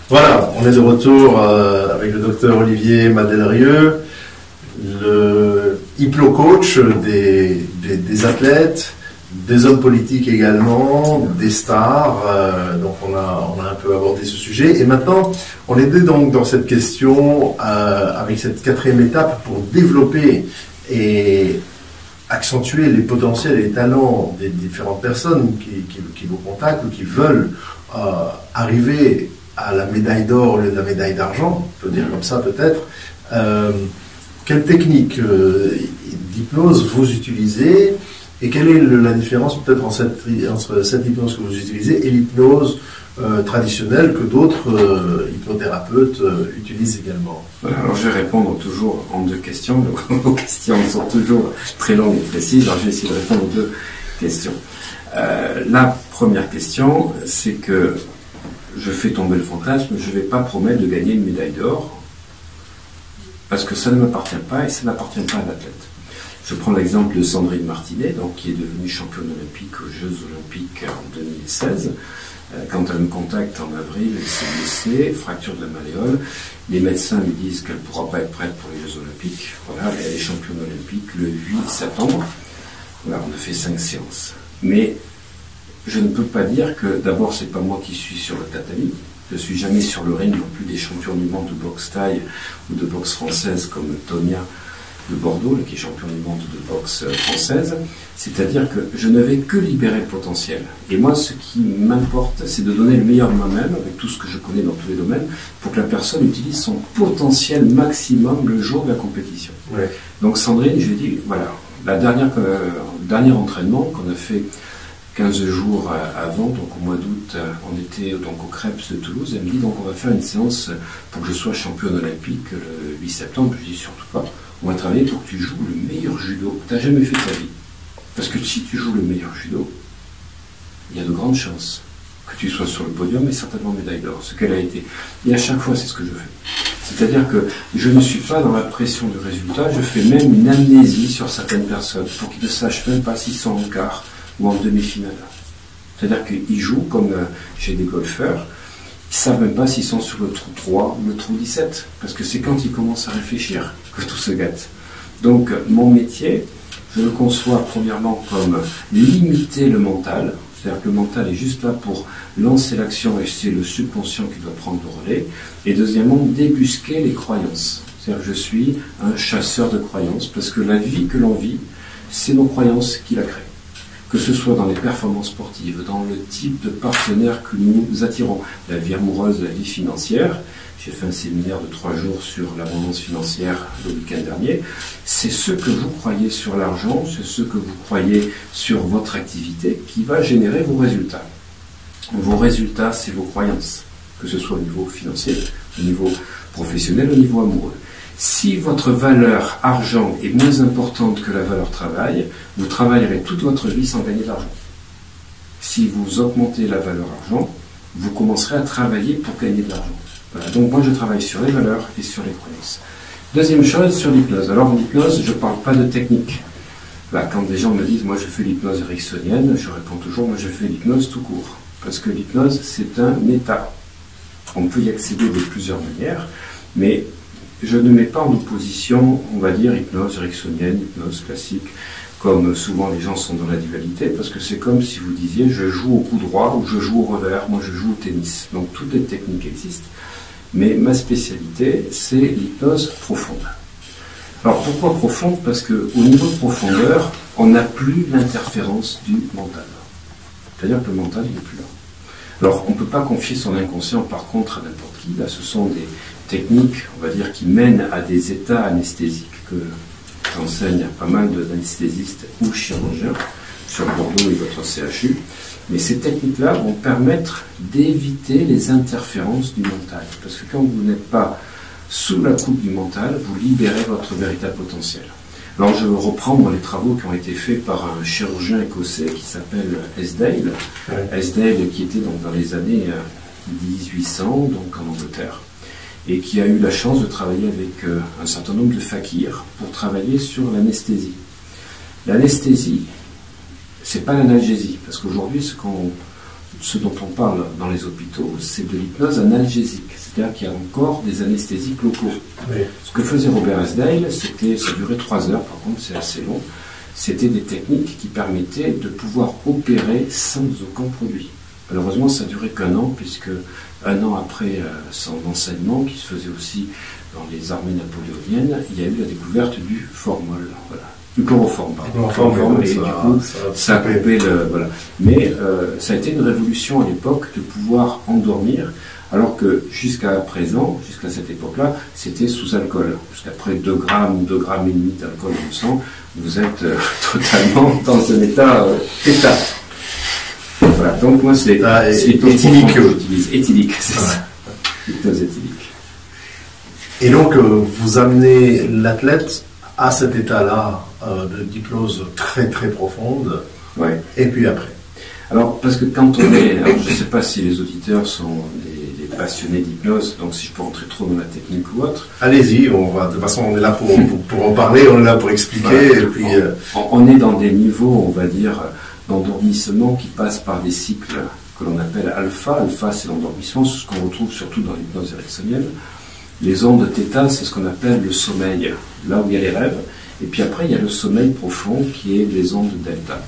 Voilà, on est de retour avec le docteur Olivier Madelrieux, le hypno-coach des athlètes, des hommes politiques également, des stars. Donc on a un peu abordé ce sujet. Et maintenant, on est donc dans cette question avec cette quatrième étape pour développer et accentuer les potentiels et les talents des différentes personnes qui vous contactent ou qui veulent arriver à la médaille d'or au lieu de la médaille d'argent, on peut dire comme ça peut-être. Quelle technique d'hypnose vous utilisez et quelle est la différence peut-être entre cette hypnose que vous utilisez et l'hypnose traditionnelle que d'autres hypnothérapeutes utilisent également? Voilà, alors je vais répondre toujours en deux questions. Donc, vos questions sont toujours très longues et précises. Alors je vais essayer de répondre aux deux questions. La première question, c'est que je fais tomber le fantasme, je ne vais pas promettre de gagner une médaille d'or, parce que ça ne m'appartient pas et ça n'appartient pas à l'athlète. Je prends l'exemple de Sandrine Martinet, donc, qui est devenue championne olympique aux Jeux Olympiques en 2016. Quand elle me contacte en avril, elle s'est blessée, fracture de la malléole. Les médecins lui disent qu'elle ne pourra pas être prête pour les Jeux Olympiques. Voilà, elle est championne olympique le 8 septembre. Voilà, on a fait 5 séances. Mais je ne peux pas dire que, d'abord, c'est pas moi qui suis sur le tatami. Je suis jamais sur le ring non plus des champions du monde de boxe thaï ou de boxe française comme Tonia de Bordeaux, qui est champion du monde de boxe française. C'est-à-dire que je ne vais que libérer le potentiel. Et moi, ce qui m'importe, c'est de donner le meilleur de moi-même, avec tout ce que je connais dans tous les domaines, pour que la personne utilise son potentiel maximum le jour de la compétition. Ouais. Donc Sandrine, je lui ai dit, voilà, le dernier entraînement qu'on a fait 15 jours avant, donc au mois d'août, on était donc au Krebs de Toulouse. Elle me dit, donc on va faire une séance pour que je sois championne olympique le 8 septembre. Je dis, surtout pas, on va travailler pour que tu joues le meilleur judo que tu n'as jamais fait de ta vie. Parce que si tu joues le meilleur judo, il y a de grandes chances que tu sois sur le podium et certainement médaille d'or, ce qu'elle a été. Et à chaque fois, c'est ce que je fais. C'est-à-dire que je ne suis pas dans la pression du résultat, je fais même une amnésie sur certaines personnes pour qu'ils ne sachent même pas s'ils sont en quart ou en demi-finale. C'est-à-dire qu'ils jouent comme chez des golfeurs, ils ne savent même pas s'ils sont sur le trou 3 ou le trou 17, parce que c'est quand ils commencent à réfléchir que tout se gâte. Donc mon métier, je le conçois premièrement comme limiter le mental, c'est-à-dire que le mental est juste là pour lancer l'action et c'est le subconscient qui doit prendre le relais, et deuxièmement débusquer les croyances. C'est-à-dire que je suis un chasseur de croyances, parce que la vie que l'on vit, c'est nos croyances qui la créent. Que ce soit dans les performances sportives, dans le type de partenaire que nous attirons, la vie amoureuse, la vie financière. J'ai fait un séminaire de 3 jours sur l'abondance financière le week-end dernier. C'est ce que vous croyez sur l'argent, c'est ce que vous croyez sur votre activité qui va générer vos résultats. Vos résultats, c'est vos croyances, que ce soit au niveau financier, au niveau professionnel, au niveau amoureux. Si votre valeur argent est moins importante que la valeur travail, vous travaillerez toute votre vie sans gagner d'argent. Si vous augmentez la valeur argent, vous commencerez à travailler pour gagner de l'argent. Voilà. Donc moi je travaille sur les valeurs et sur les croyances. Deuxième chose, sur l'hypnose. Alors en hypnose, je ne parle pas de technique. Voilà, quand des gens me disent, moi je fais l'hypnose ericksonienne, je réponds toujours, moi je fais l'hypnose tout court. Parce que l'hypnose, c'est un état. On peut y accéder de plusieurs manières, mais je ne mets pas en opposition, on va dire, hypnose ericksonienne, hypnose classique, comme souvent les gens sont dans la dualité, parce que c'est comme si vous disiez, je joue au coup droit ou je joue au revers, moi je joue au tennis. Donc toutes les techniques existent, mais ma spécialité, c'est l'hypnose profonde. Alors pourquoi profonde? Parce qu'au niveau de profondeur, on n'a plus l'interférence du mental. C'est-à-dire que le mental, il n'est plus là. Alors on ne peut pas confier son inconscient par contre à n'importe qui. Là, ce sont des techniques, on va dire, qui mènent à des états anesthésiques que j'enseigne à pas mal d'anesthésistes ou chirurgiens sur Bordeaux et votre CHU. Mais ces techniques-là vont permettre d'éviter les interférences du mental. Parce que quand vous n'êtes pas sous la coupe du mental, vous libérez votre véritable potentiel. Alors je vais reprendre les travaux qui ont été faits par un chirurgien écossais qui s'appelle Esdale. Esdale qui était donc dans les années 1800, donc en Angleterre, et qui a eu la chance de travailler avec un certain nombre de fakirs pour travailler sur l'anesthésie. L'anesthésie, c'est pas l'analgésie, parce qu'aujourd'hui, ce dont on parle dans les hôpitaux, c'est de l'hypnose analgésique, c'est-à-dire qu'il y a encore des anesthésiques locaux. Oui. Ce que faisait Robert Esdale, ça durait 3 heures, par contre c'est assez long, c'était des techniques qui permettaient de pouvoir opérer sans aucun produit. Malheureusement, ça a duré qu'1 an, puisque 1 an après son enseignement, qui se faisait aussi dans les armées napoléoniennes, il y a eu la découverte du formol, voilà. Du chloroforme, pardon. Et du coup, ça a coupé le... Voilà. Mais ça a été une révolution à l'époque de pouvoir endormir, alors que jusqu'à présent, jusqu'à cette époque-là, c'était sous alcool. Jusqu'après 2 grammes ou 2,5 grammes d'alcool dans le sang, vous êtes totalement dans un état θ. Voilà, donc moi c'est éthylique que j'utilise. Éthylique, c'est ça. Hypnose éthylique. Et donc, vous amenez l'athlète à cet état-là d'hypnose très très profonde. Ouais. Et puis après. Alors, parce que quand on est... Alors, je ne sais pas si les auditeurs sont des passionnés d'hypnose, donc si je peux entrer trop dans la technique ou autre. Allez-y, on va, de toute façon, on est là pour en parler, on est là pour expliquer. Voilà. Et puis, on est dans des niveaux, on va dire, d'endormissement qui passent par des cycles que l'on appelle alpha. Alpha, c'est l'endormissement, c'est ce qu'on retrouve surtout dans l'hypnose ericksonienne. Les ondes θ, c'est ce qu'on appelle le sommeil, là où il y a les rêves. Et puis après, il y a le sommeil profond qui est les ondes delta.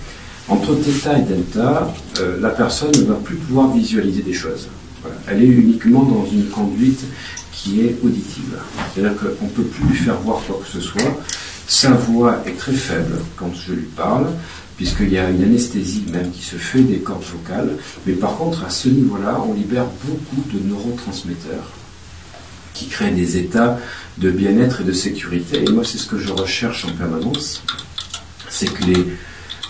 Entre θ et delta, la personne ne va plus pouvoir visualiser des choses. Voilà. Elle est uniquement dans une conduite qui est auditive. C'est-à-dire qu'on ne peut plus lui faire voir quoi que ce soit. Sa voix est très faible quand je lui parle, puisqu'il y a une anesthésie même qui se fait des cordes vocales. Mais par contre, à ce niveau-là, on libère beaucoup de neurotransmetteurs qui créent des états de bien-être et de sécurité. Et moi, c'est ce que je recherche en permanence. C'est que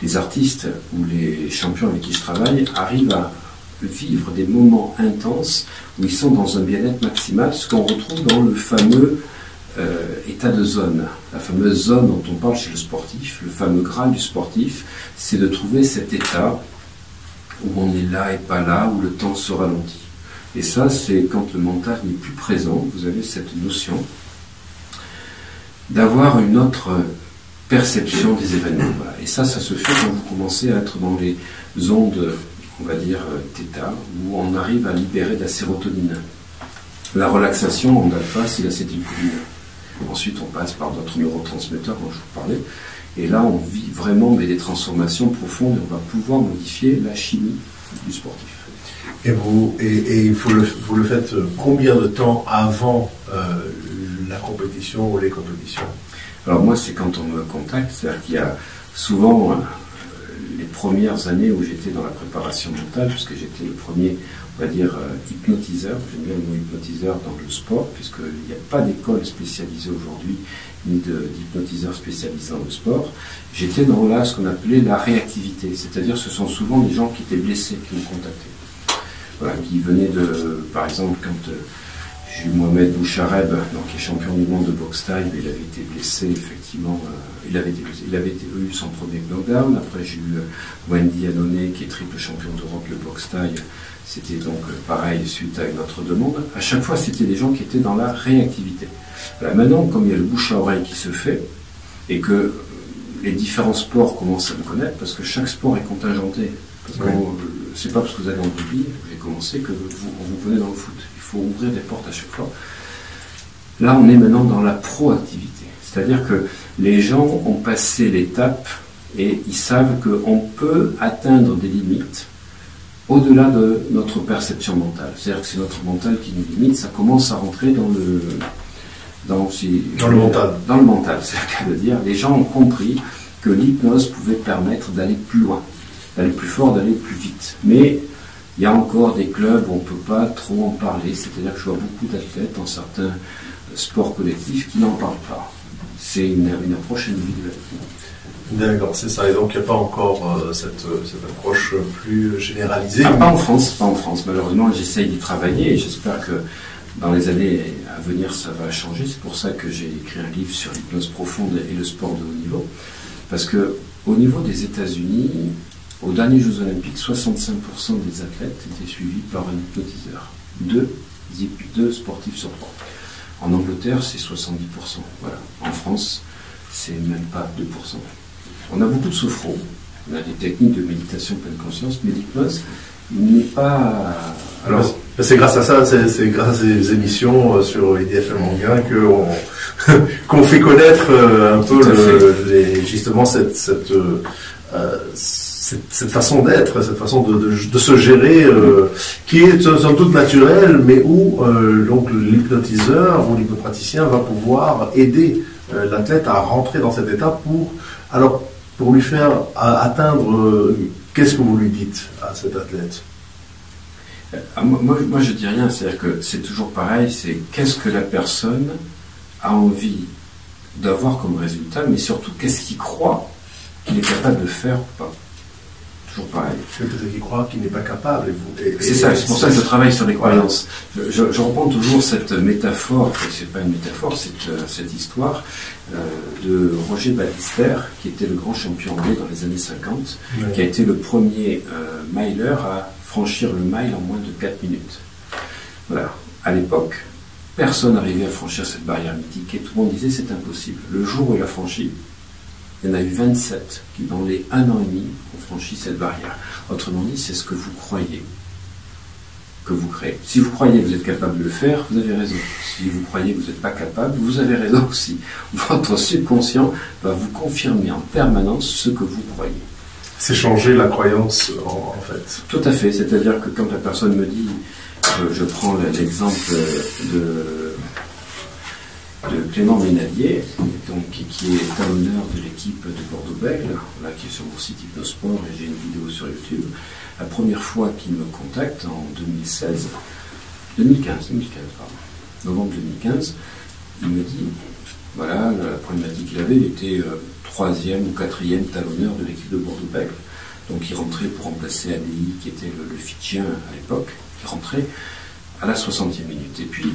les artistes ou les champions avec qui je travaille arrivent à vivre des moments intenses où ils sont dans un bien-être maximal, ce qu'on retrouve dans le fameux état de zone. La fameuse zone dont on parle chez le sportif, le fameux graal du sportif, c'est de trouver cet état où on est là et pas là, où le temps se ralentit. Et ça, c'est quand le mental n'est plus présent, vous avez cette notion d'avoir une autre perception des événements. Voilà. Et ça se fait quand vous commencez à être dans les ondes, on va dire, θ, où on arrive à libérer de la sérotonine. La relaxation en alpha, c'est l'acétylcholine. Ensuite, on passe par d'autres neurotransmetteurs dont je vous parlais. Et là, on vit vraiment des transformations profondes et on va pouvoir modifier la chimie du sportif. Et vous le faites combien de temps avant la compétition ou les compétitions? Alors moi, c'est quand on me contacte, c'est-à-dire qu'il y a souvent les premières années où j'étais dans la préparation mentale, puisque j'étais le premier, on va dire, hypnotiseur, j'aime bien le mot hypnotiseur dans le sport, puisqu'il n'y a pas d'école spécialisée aujourd'hui, ni d'hypnotiseur spécialisé dans le sport. J'étais dans là ce qu'on appelait la réactivité, c'est-à-dire ce sont souvent des gens qui étaient blessés qui me contactaient. Voilà, qui venaient de, par exemple, quand j'ai eu Mohamed Bouchareb, donc qui est champion du monde de boxe thaï, il avait été blessé, effectivement, il avait eu son premier knockdown. Après, j'ai eu Wendy Annone, qui est triple champion d'Europe de boxe thaï. C'était donc pareil, suite à une autre demande. À chaque fois, c'était des gens qui étaient dans la réactivité. Là, maintenant, comme il y a le bouche à oreille qui se fait, et que les différents sports commencent à me connaître, parce que chaque sport est contingenté. Parce que c'est pas parce que vous allez en rugby, j'ai commencé, que vous venez dans le foot. Il faut ouvrir des portes à chaque fois. Là, on est maintenant dans la proactivité. C'est-à-dire que les gens ont passé l'étape et ils savent qu'on peut atteindre des limites au-delà de notre perception mentale. C'est-à-dire que c'est notre mental qui nous limite, ça commence à rentrer dans le mental. Dans le mental, c'est le cas de dire. Les gens ont compris que l'hypnose pouvait permettre d'aller plus loin, d'aller plus fort, d'aller plus vite. Mais il y a encore des clubs où on ne peut pas trop en parler, c'est-à-dire que je vois beaucoup d'athlètes dans certains sports collectifs qui n'en parlent pas. C'est une approche individuelle. D'accord, c'est ça. Et donc il n'y a pas encore cette approche plus généralisée. Pas en France, malheureusement. J'essaye d'y travailler et j'espère que Dans les années à venir, ça va changer. C'est pour ça que j'ai écrit un livre sur l'hypnose profonde et le sport de haut niveau. Parce que au niveau des États-Unis, aux derniers Jeux Olympiques, 65% des athlètes étaient suivis par un hypnotiseur. Deux sportifs sur trois. En Angleterre, c'est 70%. Voilà. En France, c'est même pas 2%. On a beaucoup de sophro, on a des techniques de méditation pleine conscience, mais l'hypnose n'est pas... Alors, c'est grâce à ça, c'est grâce à ces émissions sur IDFM Anguin qu'on fait connaître un peu justement cette façon d'être, cette façon de se gérer, qui est somme toute naturelle, mais où donc l'hypnotiseur ou l'hypnopraticien va pouvoir aider l'athlète à rentrer dans cet état pour lui faire atteindre. Qu'est-ce que vous lui dites à cet athlète? Moi, je dis rien, c'est-à-dire que c'est toujours pareil, c'est qu'est-ce que la personne a envie d'avoir comme résultat, mais surtout qu'est-ce qu'il croit qu'il est capable de faire ou pas. Toujours pareil. C'est peut-être qu'il croit qu'il n'est pas capable. C'est ça, c'est pour ça que je travaille sur les croyances. Je reprends toujours cette métaphore, c'est pas une métaphore, cette histoire de Roger Bannister, qui était le grand champion anglais dans les années 50, qui a été le premier miler à franchir le mile en moins de 4 minutes. Voilà. À l'époque, personne n'arrivait à franchir cette barrière mythique et tout le monde disait c'est impossible. Le jour où il a franchi, il y en a eu 27 qui, dans les 1 an et demi, ont franchi cette barrière. Autrement dit, c'est ce que vous croyez que vous créez. Si vous croyez que vous êtes capable de le faire, vous avez raison. Si vous croyez que vous n'êtes pas capable, vous avez raison aussi. Votre subconscient va vous confirmer en permanence ce que vous croyez. C'est changer la croyance, en fait. Tout à fait. C'est-à-dire que quand la personne me dit, je prends l'exemple de Clément Ménadier, donc, qui est talonneur de l'équipe de Bordeaux-Bègles, là, qui est sur mon site Hypnosport, et j'ai une vidéo sur YouTube. La première fois qu'il me contacte, en 2015, novembre 2015, il me dit, voilà, la problématique qu'il avait, il était 3e ou 4e talonneur de l'équipe de Bordeaux-Bègles. Donc il rentrait pour remplacer ADI, qui était le Fidjien à l'époque, il rentrait à la 60e minute. Et puis,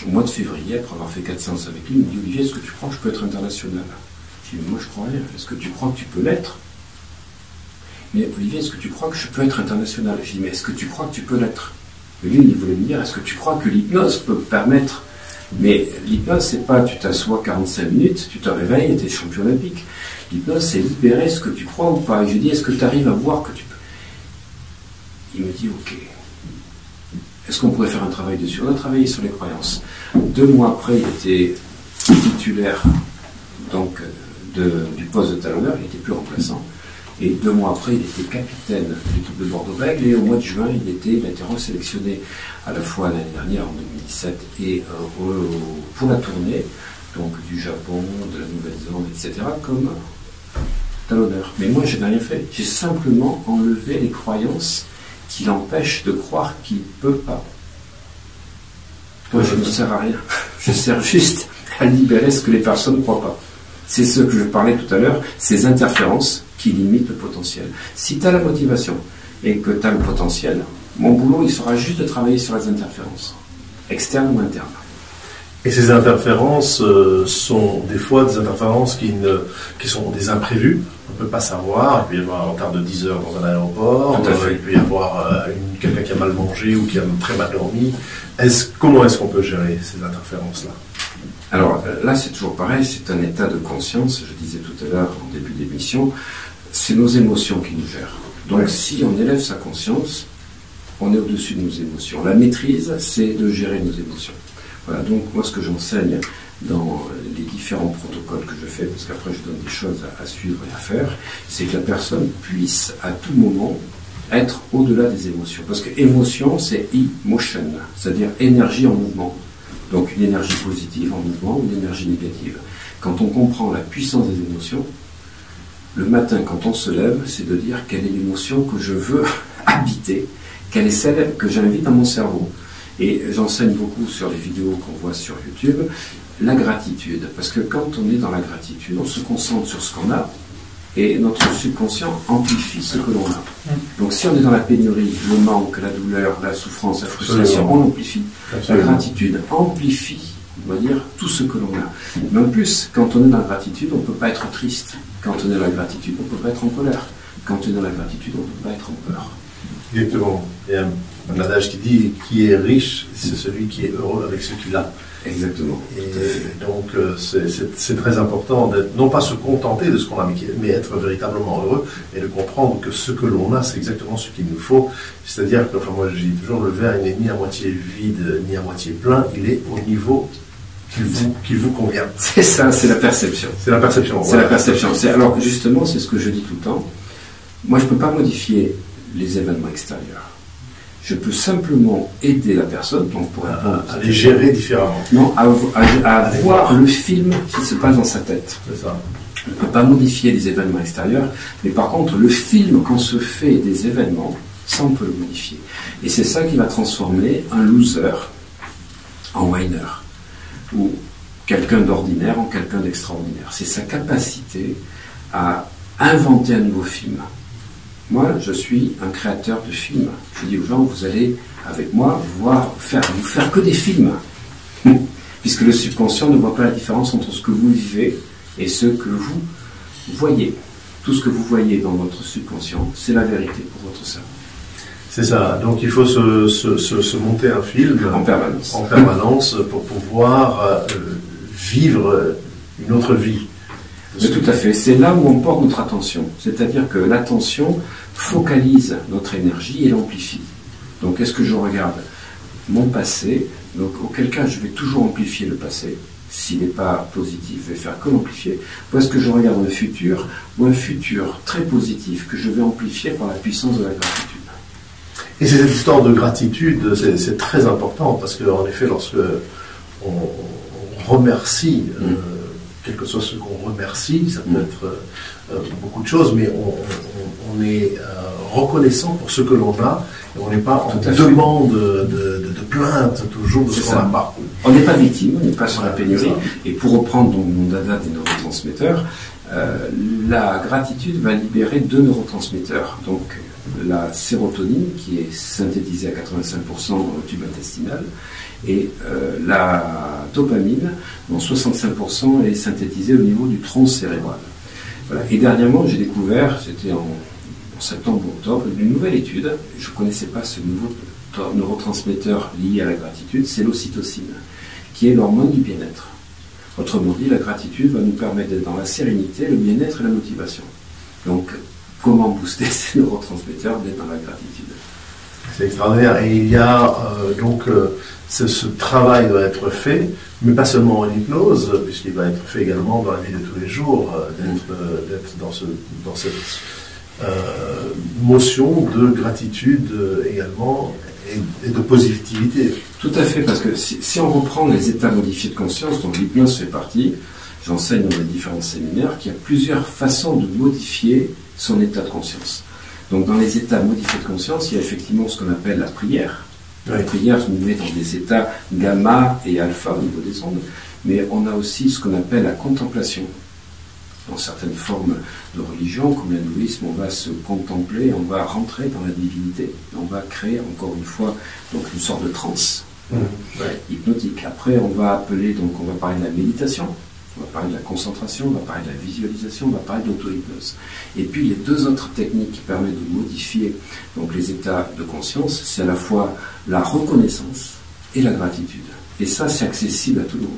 au mois de février, après avoir fait 4 séances avec lui, il me dit, Olivier, est-ce que tu crois que je peux être international? Je dis, mais moi je crois rien. Est-ce que tu crois que tu peux l'être? Mais Olivier, est-ce que tu crois que je peux être international? Je dis, mais est-ce que tu crois que tu peux l'être? Et lui, il voulait me dire, est-ce que tu crois que l'hypnose peut permettre? Mais l'hypnose, c'est pas tu t'assois 45 minutes, tu te réveilles et tu es champion olympique. L'hypnose, c'est libérer ce que tu crois ou pas. Et je dis, est-ce que tu arrives à voir que tu peux? Il me dit, ok. Est-ce qu'on pourrait faire un travail dessus? On a travaillé sur les croyances. 2 mois après, il était titulaire donc, du poste de talonneur, il n'était plus remplaçant. Et 2 mois après, il était capitaine de l'équipe de Bordeaux-Bègles. Et au mois de juin, il a été resélectionné à la fois l'année dernière, en 2017, et pour la tournée donc, du Japon, de la Nouvelle-Zélande, etc., comme talonneur. Mais moi, je n'ai rien fait. J'ai simplement enlevé les croyances qui l'empêche de croire qu'il ne peut pas. Moi, je ne sers à rien. Je sers juste à libérer ce que les personnes ne croient pas. C'est ce que je parlais tout à l'heure, ces interférences qui limitent le potentiel. Si tu as la motivation et que tu as le potentiel, mon boulot, il sera juste de travailler sur les interférences, externes ou internes. Et ces interférences sont des fois des interférences qui sont des imprévus. On ne peut pas savoir. Il peut y avoir un retard de 10 heures dans un aéroport. Il peut y avoir quelqu'un qui a mal mangé ou qui a très mal dormi. Comment est-ce qu'on peut gérer ces interférences-là? Alors là, c'est toujours pareil. C'est un état de conscience. Je disais tout à l'heure en début d'émission, c'est nos émotions qui nous gèrent. Donc si on élève sa conscience, on est au-dessus de nos émotions. La maîtrise, c'est de gérer nos émotions. Voilà, donc moi ce que j'enseigne dans les différents protocoles que je fais, parce qu'après je donne des choses à suivre et à faire, c'est que la personne puisse à tout moment être au-delà des émotions. Parce que émotion, c'est emotion, c'est-à-dire énergie en mouvement. Donc une énergie positive en mouvement ou une énergie négative. Quand on comprend la puissance des émotions, le matin quand on se lève, c'est de dire quelle est l'émotion que je veux habiter, quelle est celle que j'invite dans mon cerveau. Et j'enseigne beaucoup sur les vidéos qu'on voit sur YouTube, la gratitude. Parce que quand on est dans la gratitude, on se concentre sur ce qu'on a, Et notre subconscient amplifie ce que l'on a. Donc si on est dans la pénurie, le manque, la douleur, la souffrance, la frustration, on amplifie. Absolument. La gratitude amplifie, on va dire, tout ce que l'on a. Mais en plus, quand on est dans la gratitude, on ne peut pas être triste. Quand on est dans la gratitude, on ne peut pas être en colère. Quand on est dans la gratitude, on ne peut pas être en peur. Exactement. Il y a un adage qui dit qui est riche, c'est celui qui est heureux avec ce qu'il a. Exactement. Et donc, c'est très important d'être, non pas se contenter de ce qu'on a, mais être véritablement heureux et de comprendre que ce que l'on a, c'est exactement ce qu'il nous faut. C'est-à-dire que, enfin, moi, je dis toujours, le verre, il n'est ni à moitié vide, ni à moitié plein, il est au niveau qui vous convient. C'est ça, c'est la perception. C'est la perception. C'est Voilà. la perception. Alors, justement, c'est ce que je dis tout le temps. Moi, je ne peux pas modifier les événements extérieurs. Je peux simplement aider la personne, donc pour répondre À les gérer différemment. non, à voir le film qui se passe dans sa tête. C'est ça. On ne peut pas modifier les événements extérieurs, mais par contre, le film qu'on se fait des événements, ça on peut le modifier. Et c'est ça qui va transformer un loser en winner, ou quelqu'un d'ordinaire en quelqu'un d'extraordinaire. C'est sa capacité à inventer un nouveau film. Moi, je suis un créateur de films. Je dis aux gens, vous allez, avec moi, vous faire que des films. Puisque le subconscient ne voit pas la différence entre ce que vous vivez et ce que vous voyez. Tout ce que vous voyez dans votre subconscient, c'est la vérité pour votre cerveau. C'est ça. Donc, il faut se monter un film En permanence. en permanence pour pouvoir vivre une autre vie. Mais tout à fait. C'est là où on porte notre attention. C'est-à-dire que l'attention focalise notre énergie et l'amplifie. Donc, est-ce que je regarde mon passé? Donc, auquel cas, je vais toujours amplifier le passé. S'il n'est pas positif, je vais faire que l'amplifier. Ou est-ce que je regarde un futur, ou un futur très positif que je vais amplifier par la puissance de la gratitude? Et cette histoire de gratitude, c'est très important parce qu'en effet, lorsque on remercie, quel que soit ce qu'on remercie, ça peut être beaucoup de choses, mais on est reconnaissant pour ce que l'on a, et on n'est pas en demande de plainte toujours de ce qu'on n'a pas. On n'est pas victime, on n'est pas sur la pénurie. Et pour reprendre donc mon dada des neurotransmetteurs, la gratitude va libérer 2 neurotransmetteurs. Donc la sérotonine qui est synthétisée à 85% dans le tube intestinal et la dopamine dont 65% est synthétisée au niveau du tronc cérébral. Voilà. Et dernièrement j'ai découvert, c'était en septembre ou octobre, une nouvelle étude, je ne connaissais pas ce nouveau neurotransmetteur lié à la gratitude, c'est l'ocytocine, qui est l'hormone du bien-être. Autrement dit, la gratitude va nous permettre d'être dans la sérénité, le bien-être et la motivation. Donc, comment booster ces neurotransmetteurs d'être dans la gratitude? C'est extraordinaire. Et il y a donc ce travail doit être fait, mais pas seulement en hypnose, puisqu'il va être fait également dans la vie de tous les jours, d'être dans cette motion de gratitude également et de positivité. Tout à fait, parce que si on reprend les états modifiés de conscience, dont l'hypnose fait partie, j'enseigne dans les différents séminaires qu'il y a plusieurs façons de modifier son état de conscience. Donc dans les états modifiés de conscience, il y a effectivement ce qu'on appelle la prière. La prière nous met dans des états gamma et alpha au niveau des ondes, mais on a aussi ce qu'on appelle la contemplation. Dans certaines formes de religion, comme l'hindouisme, on va se contempler, on va rentrer dans la divinité, on va créer encore une fois donc une sorte de transe hypnotique. Après, on va appeler, donc on va parler de la méditation, on va parler de la concentration, on va parler de la visualisation, on va parler d'auto-hypnose. Et puis les 2 autres techniques qui permettent de modifier donc les états de conscience, c'est à la fois la reconnaissance et la gratitude. Et ça, c'est accessible à tout le monde.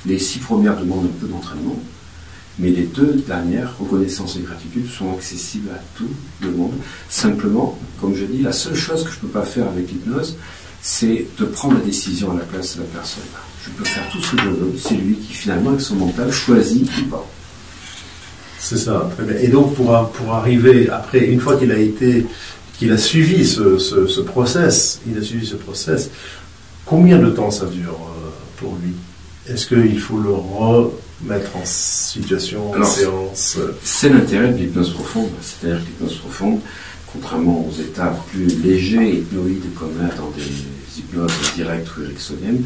Les 6 premières demandent un peu d'entraînement, mais les 2 dernières, reconnaissance et gratitude, sont accessibles à tout le monde. Simplement, comme je dis, la seule chose que je ne peux pas faire avec l'hypnose, c'est de prendre la décision à la place de la personne. Je peux faire tout ce que je veux, c'est lui qui finalement, avec son mental, choisit ou pas. C'est ça, très bien. Et donc pour arriver, après, une fois qu'il a suivi ce process, combien de temps ça dure pour lui? Est-ce qu'il faut le remettre en situation, en séance? C'est l'intérêt de l'hypnose profonde. C'est-à-dire que l'hypnose profonde, contrairement aux états plus légers, hypnoïdes, comme là dans des hypnoses directes ou ericksoniennes,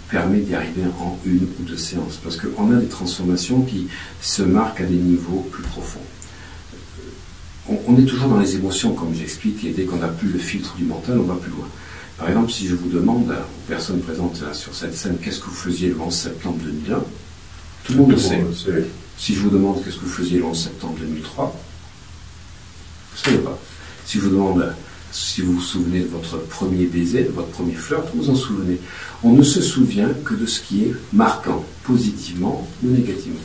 permet d'y arriver en 1 ou 2 séances. Parce qu'on a des transformations qui se marquent à des niveaux plus profonds. on est toujours dans les émotions, comme j'explique, et dès qu'on n'a plus le filtre du mental, on va plus loin. Par exemple, si je vous demande aux personnes présentes sur cette scène, qu'est-ce que vous faisiez le 11 septembre 2001, tout le monde le sait. Si je vous demande qu'est-ce que vous faisiez le 11 septembre 2003, vous ne savez pas. Si je vous demande si vous vous souvenez de votre premier baiser, de votre premier flirt, vous vous en souvenez. On ne se souvient que de ce qui est marquant, positivement ou négativement.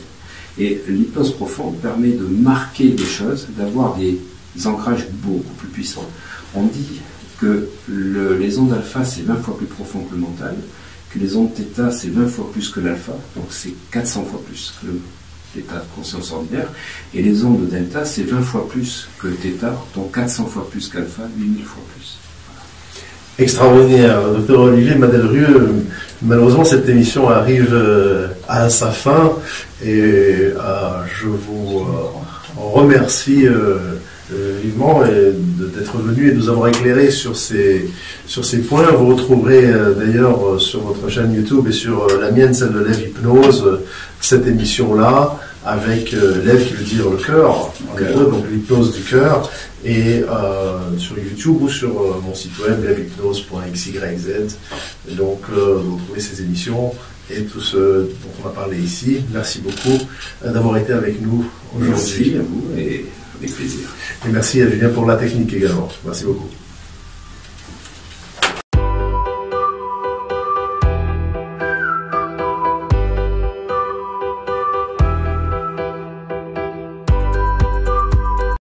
Et l'hypnose profonde permet de marquer des choses, d'avoir des ancrages beaucoup plus puissants. On dit que les ondes alpha, c'est 20 fois plus profond que le mental, que les ondes θ, c'est 20 fois plus que l'alpha, donc c'est 400 fois plus que l'état de conscience ordinaire, et les ondes delta, c'est 20 fois plus que θ, donc 400 fois plus qu'alpha, 8000 fois plus. Extraordinaire. Docteur Olivier Madelrieux, malheureusement cette émission arrive à sa fin et je vous remercie vivement d'être venu et de nous avoir éclairé sur ces points. Vous retrouverez d'ailleurs sur votre chaîne YouTube et sur la mienne, celle de l'Ève Hypnose, cette émission-là, avec l'Ève qui veut dire le cœur, donc l'hypnose du cœur, et sur YouTube ou sur mon site web, lèvehypnose.xyz. Et donc vous retrouvez ces émissions et tout ce dont on a parlé ici. Merci beaucoup d'avoir été avec nous aujourd'hui. Merci à vous et avec plaisir. Et merci à Julien pour la technique également. Merci beaucoup.